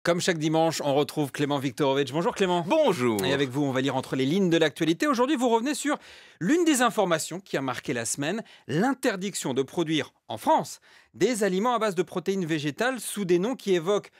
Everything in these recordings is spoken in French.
Comme chaque dimanche, on retrouve Clément Viktorovitch. Bonjour Clément. Bonjour. Et avec vous, on va lire entre les lignes de l'actualité. Aujourd'hui, vous revenez sur l'une des informations qui a marqué la semaine, l'interdiction de produire en France des aliments à base de protéines végétales sous des noms qui évoquent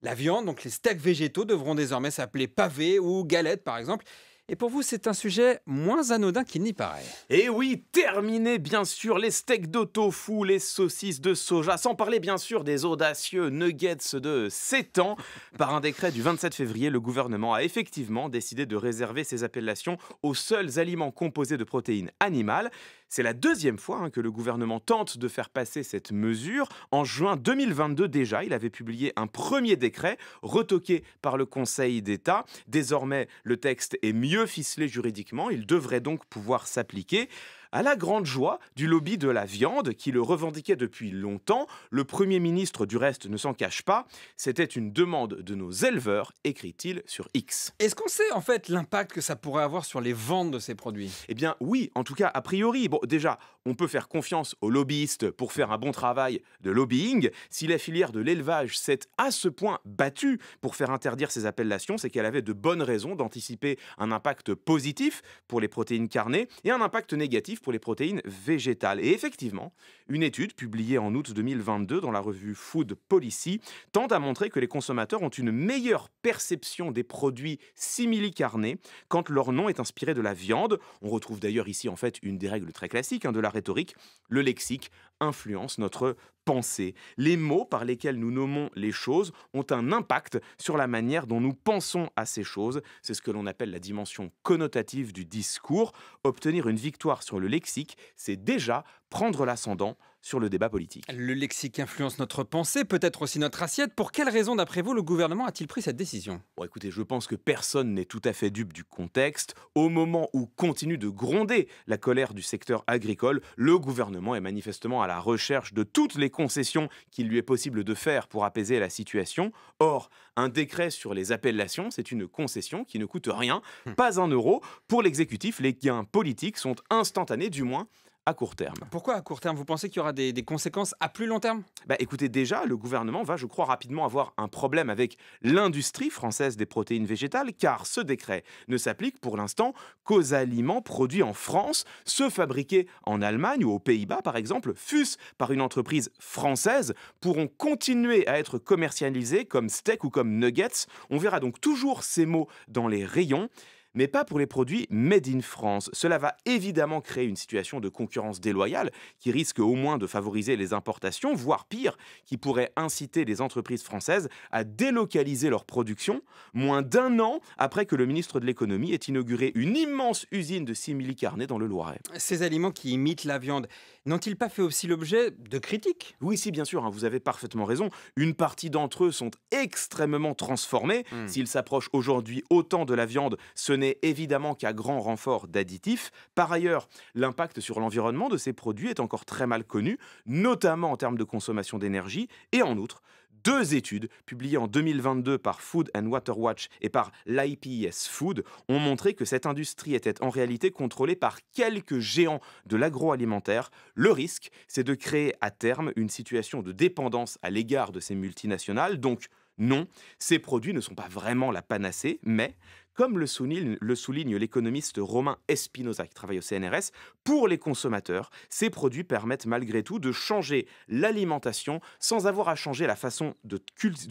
la viande. Donc les steaks végétaux devront désormais s'appeler pavés ou galettes par exemple. Et pour vous, c'est un sujet moins anodin qu'il n'y paraît. Et oui, terminé bien sûr les steaks de tofu, les saucisses de soja, sans parler bien sûr des audacieux nuggets de 7 ans. Par un décret du 27 février, le gouvernement a effectivement décidé de réserver ces appellations aux seuls aliments composés de protéines animales. C'est la deuxième fois que le gouvernement tente de faire passer cette mesure. En juin 2022 déjà, il avait publié un premier décret retoqué par le Conseil d'État. Désormais, le texte est mieux ficelé juridiquement. Il devrait donc pouvoir s'appliquer. À la grande joie du lobby de la viande, qui le revendiquait depuis longtemps, le Premier ministre du reste ne s'en cache pas. C'était une demande de nos éleveurs, écrit-il sur X. Est-ce qu'on sait en fait l'impact que ça pourrait avoir sur les ventes de ces produits ? Eh bien oui, en tout cas a priori. Bon, déjà, on peut faire confiance aux lobbyistes pour faire un bon travail de lobbying. Si la filière de l'élevage s'est à ce point battue pour faire interdire ces appellations, c'est qu'elle avait de bonnes raisons d'anticiper un impact positif pour les protéines carnées et un impact négatif pour les protéines végétales. Et effectivement, une étude publiée en août 2022 dans la revue Food Policy tente à montrer que les consommateurs ont une meilleure perception des produits simili-carnés quand leur nom est inspiré de la viande. On retrouve d'ailleurs ici en fait une des règles très classiques de la rhétorique. Le lexique influence notre pensée. Les mots par lesquels nous nommons les choses ont un impact sur la manière dont nous pensons à ces choses. C'est ce que l'on appelle la dimension connotative du discours. Obtenir une victoire sur le lexique, c'est déjà prendre l'ascendant sur le débat politique. Le lexique influence notre pensée, peut-être aussi notre assiette. Pour quelle raison, d'après vous, le gouvernement a-t-il pris cette décision ? Bon, écoutez, je pense que personne n'est tout à fait dupe du contexte. Au moment où continue de gronder la colère du secteur agricole, le gouvernement est manifestement à la recherche de toutes les concessions qu'il lui est possible de faire pour apaiser la situation. Or, un décret sur les appellations, c'est une concession qui ne coûte rien, pas un euro. Pour l'exécutif, les gains politiques sont instantanés, du moins à court terme. Pourquoi à court terme ? Vous pensez qu'il y aura des conséquences à plus long terme ? Écoutez, déjà, le gouvernement va, je crois, rapidement avoir un problème avec l'industrie française des protéines végétales, car ce décret ne s'applique pour l'instant qu'aux aliments produits en France, ceux fabriqués en Allemagne ou aux Pays-Bas, par exemple, fût-ce par une entreprise française, pourront continuer à être commercialisés comme steak ou comme nuggets. On verra donc toujours ces mots dans les rayons, mais pas pour les produits made in France. Cela va évidemment créer une situation de concurrence déloyale qui risque au moins de favoriser les importations, voire pire, qui pourrait inciter les entreprises françaises à délocaliser leur production, moins d'un an après que le ministre de l'économie ait inauguré une immense usine de simili-carné dans le Loiret. Ces aliments qui imitent la viande, n'ont-ils pas fait aussi l'objet de critiques ? Oui, si, bien sûr, vous avez parfaitement raison. Une partie d'entre eux sont extrêmement transformés. S'ils s'approchent aujourd'hui autant de la viande, ce n'est évidemment qu'à grand renfort d'additifs. Par ailleurs, l'impact sur l'environnement de ces produits est encore très mal connu, notamment en termes de consommation d'énergie. Et en outre, deux études publiées en 2022 par Food and Water Watch et par l'IPES Food ont montré que cette industrie était en réalité contrôlée par quelques géants de l'agroalimentaire. Le risque, c'est de créer à terme une situation de dépendance à l'égard de ces multinationales. Donc non, ces produits ne sont pas vraiment la panacée, mais comme le souligne l'économiste Romain Espinosa, qui travaille au CNRS, pour les consommateurs, ces produits permettent malgré tout de changer l'alimentation sans avoir à changer la façon de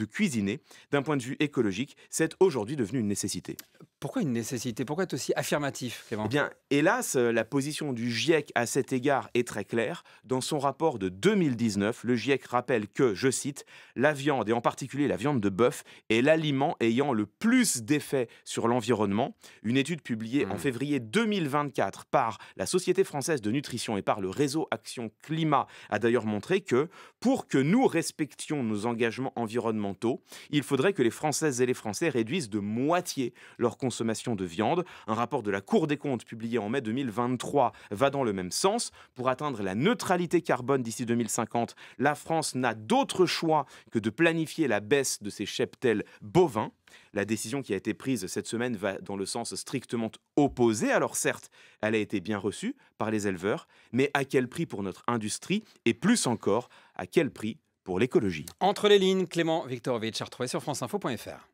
cuisiner. D'un point de vue écologique, c'est aujourd'hui devenu une nécessité. Pourquoi une nécessité ? Pourquoi être aussi affirmatif, Clément ? Eh bien, hélas, la position du GIEC à cet égard est très claire. Dans son rapport de 2019, le GIEC rappelle que, je cite, « la viande, et en particulier la viande de bœuf, est l'aliment ayant le plus d'effet sur l'environnement ». Une étude publiée en février 2024 par la Société française de nutrition et par le réseau Action Climat a d'ailleurs montré que, pour que nous respections nos engagements environnementaux, il faudrait que les Françaises et les Français réduisent de moitié leur consommation de viande. Un rapport de la Cour des comptes publié en mai 2023 va dans le même sens. Pour atteindre la neutralité carbone d'ici 2050, la France n'a d'autre choix que de planifier la baisse de ses cheptels bovins. La décision qui a été prise cette semaine va dans le sens strictement opposé. Alors certes, elle a été bien reçue par les éleveurs, mais à quel prix pour notre industrie ? Et plus encore, à quel prix pour l'écologie. Entre les lignes, Clément Viktorovitch, à retrouver sur franceinfo.fr.